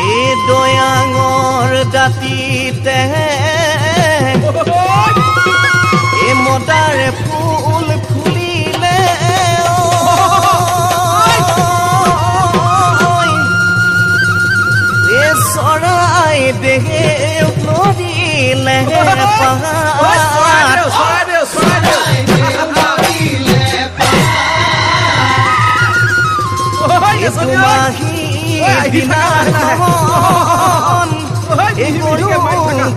এই দয়াঙৰ দাঁতিতে এই মদাৰে ফুল ফুলিলে এই চৰাই দেহে নদীলে তোমাহি দিনাখন এই গৰু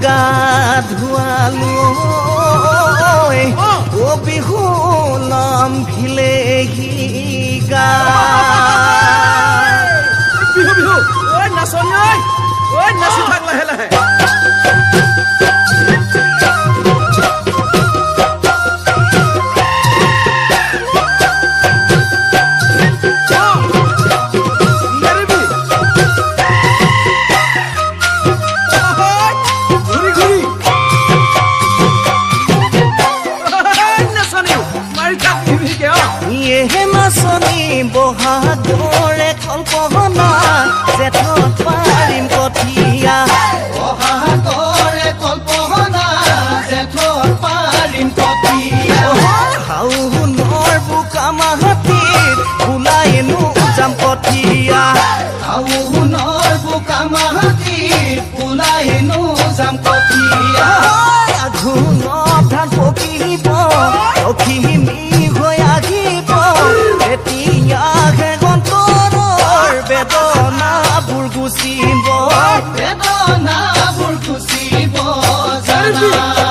গা ধুৱালো ও বিহু নাম ভিলেহি গা বিহু বিহু ঐ নাচনি ঐ নাচি থাক লাহে লাহে বহাগৰে কল্পনা জেঠত পাৰিম কঠীয়া বহাগৰে কল্পনা জেঠত পাৰিম কঠীয়া শাওনৰ বোকা মাটিত ওলাইনো যাম কঠীয়া শাওনৰ বোকা মাটিত ওলাইনো যাম কঠীয়া আঘোণত ধান পকিব লখিমী হৈ আহিব এতিয়াহে অন্তৰৰ বেদনাবোৰ গুচিব বেদনাবোৰ গুচিব জানা